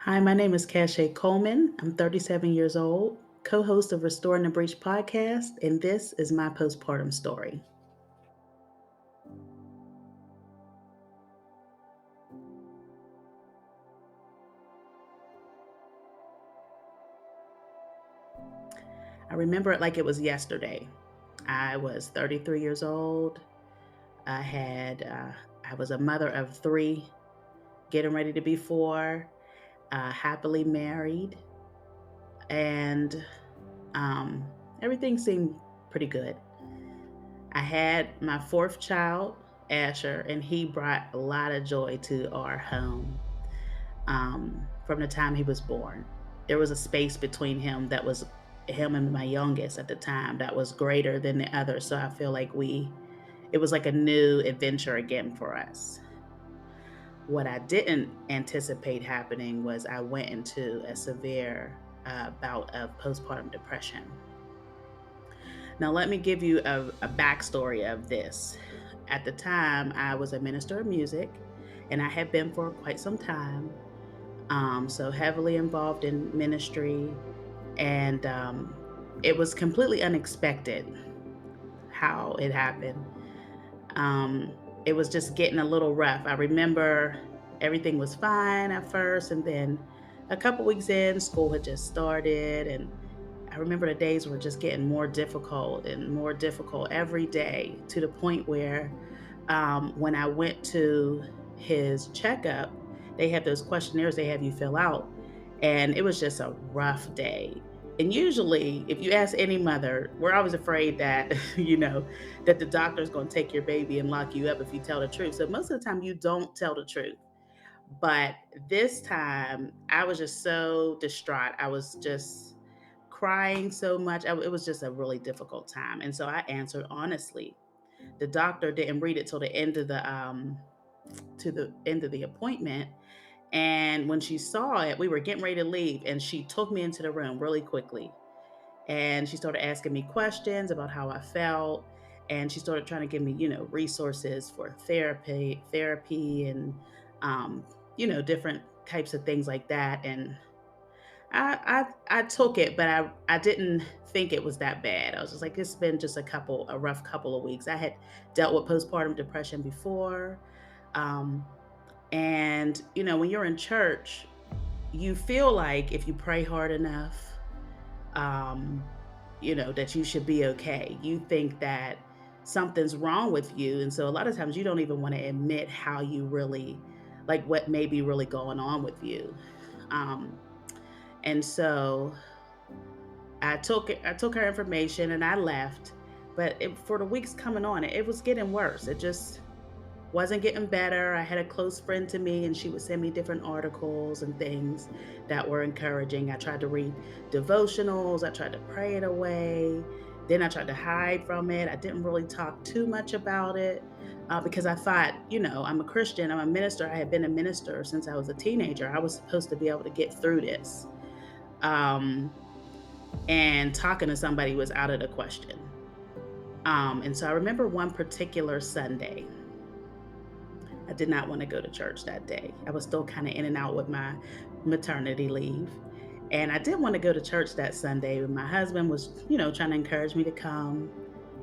Hi, my name is Cachet Coleman. I'm 37 years old, co host of Restoring the Breach podcast, and this is my postpartum story. I remember it like it was yesterday. I was 33 years old. I had, uh, I was a mother of three, getting ready to be four, happily married, and um, everything seemed pretty good. I had my fourth child, Asher, and he brought a lot of joy to our home from the time he was born. There was a space between him and my youngest at the time that was greater than the others. So I feel like it was like a new adventure again for us. What I didn't anticipate happening was I went into a severe bout of postpartum depression. Now, let me give you a backstory of this. At the time, I was a minister of music, and I had been for quite some time. So heavily involved in ministry, and it was completely unexpected how it happened. Um, it was just getting a little rough. I remember everything was fine at first, and then a couple weeks in, school had just started, and I remember the days were just getting more difficult and more difficult every day to the point where when I went to his checkup, they have those questionnaires they have you fill out. And it was just a rough day. And usually, if you ask any mother, we're always afraid that, that the doctor is going to take your baby and lock you up if you tell the truth. So most of the time, you don't tell the truth. But this time, I was just so distraught. I was just crying so much. It was just a really difficult time. And so I answered honestly. The doctor didn't read it till the end of the appointment. And when she saw it, we were getting ready to leave, and she took me into the room really quickly. And she started asking me questions about how I felt. And she started trying to give me, resources for therapy, and um, different types of things like that. And I took it, but I didn't think it was that bad. I was just like, it's been just a rough couple of weeks. I had dealt with postpartum depression before. Um, and, when you're in church, you feel like if you pray hard enough, um, that you should be okay. You think that something's wrong with you. And so a lot of times you don't even want to admit how you really, like what may be really going on with you. Um, and so I took her information and I left. But for the weeks coming on, it was getting worse. It just wasn't getting better. I had a close friend to me, and she would send me different articles and things that were encouraging. I tried to read devotionals, I tried to pray it away. Then I tried to hide from it. I didn't really talk too much about it because I thought, I'm a Christian, I'm a minister. I had been a minister since I was a teenager. I was supposed to be able to get through this. Um, and talking to somebody was out of the question. And so I remember one particular Sunday. I did not want to go to church that day. I was still kind of in and out with my maternity leave. And I did want to go to church that Sunday. My husband was, trying to encourage me to come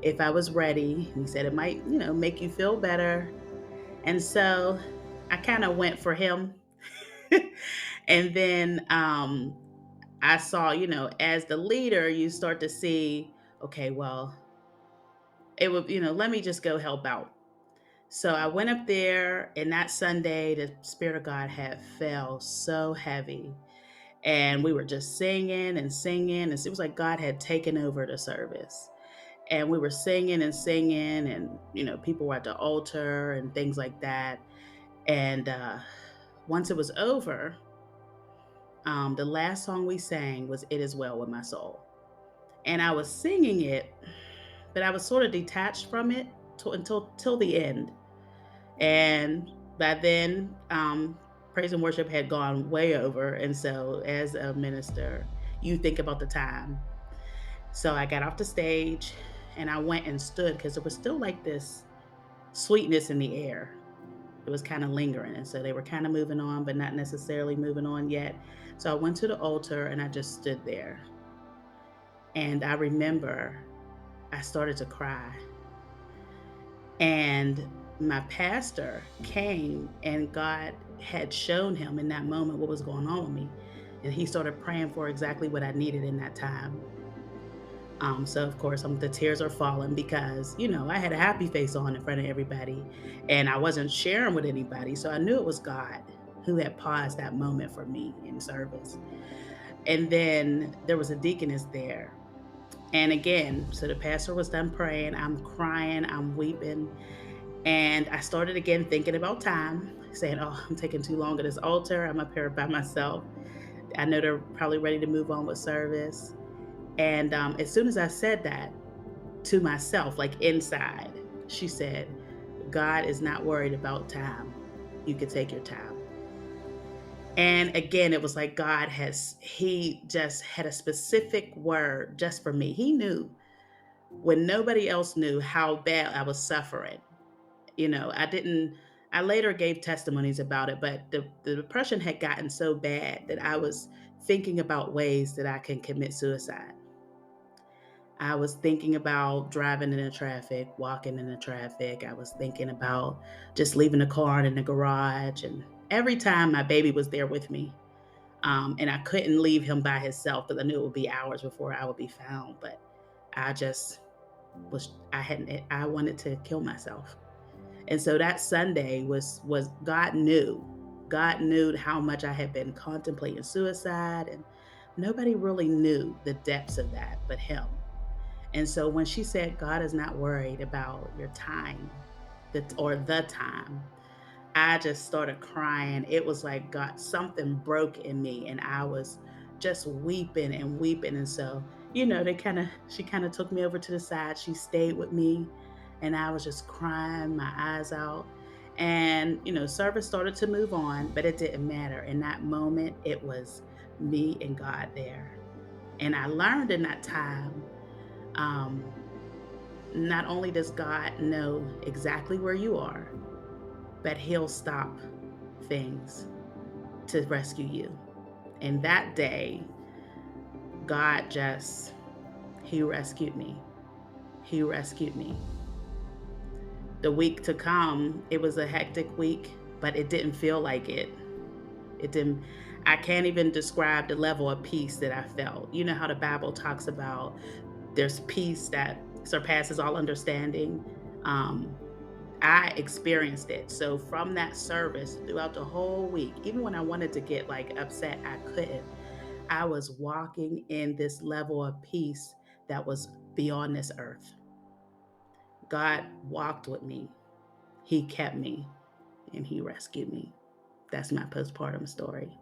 if I was ready. He said it might, make you feel better. And so I kind of went for him. And then I saw, as the leader, you start to see, okay, well, it would, let me just go help out. So I went up there, and that Sunday, the Spirit of God had fell so heavy. And we were just singing and singing. And it was like God had taken over the service. And we were singing and singing, and, people were at the altar and things like that. And once it was over, the last song we sang was It Is Well With My Soul. And I was singing it, but I was sort of detached from it till the end. And by then, praise and worship had gone way over. And so, as a minister, you think about the time. So I got off the stage and I went and stood because there was still like this sweetness in the air. It was kind of lingering. And so they were kind of moving on, but not necessarily moving on yet. So I went to the altar and I just stood there. And I remember I started to cry. And my pastor came, and God had shown him in that moment what was going on with me. And he started praying for exactly what I needed in that time. So of course, the tears are falling because, I had a happy face on in front of everybody and I wasn't sharing with anybody. So I knew it was God who had paused that moment for me in service. And then there was a deaconess there. And again, so the pastor was done praying. I'm crying, I'm weeping. And I started again thinking about time, saying, oh, I'm taking too long at this altar. I'm up here by myself. I know they're probably ready to move on with service. And as soon as I said that to myself, like inside, she said, God is not worried about time. You could take your time. And again, it was like he just had a specific word just for me. He knew when nobody else knew how bad I was suffering. I later gave testimonies about it, but the depression had gotten so bad that I was thinking about ways that I can commit suicide. I was thinking about driving in the traffic, walking in the traffic. I was thinking about just leaving the car in the garage. And every time my baby was there with me, and I couldn't leave him by himself because I knew it would be hours before I would be found. But I just I wanted to kill myself. And so that Sunday was God knew. God knew how much I had been contemplating suicide, and nobody really knew the depths of that but him. And so when she said, God is not worried about your time, or the time, I just started crying. It was like God, something broke in me, and I was just weeping and weeping. And so, she kind of took me over to the side. She stayed with me, and I was just crying my eyes out. And, service started to move on, but it didn't matter. In that moment, it was me and God there. And I learned in that time, um, not only does God know exactly where you are, but He'll stop things to rescue you. And that day, God He rescued me. He rescued me. The week to come, it was a hectic week, but it didn't feel like it. It didn't, I can't even describe the level of peace that I felt. You know how the Bible talks about there's peace that surpasses all understanding. Um, I experienced it. So from that service throughout the whole week, even when I wanted to get like upset, I couldn't. I was walking in this level of peace that was beyond this earth. God walked with me. He kept me and he rescued me. That's my postpartum story.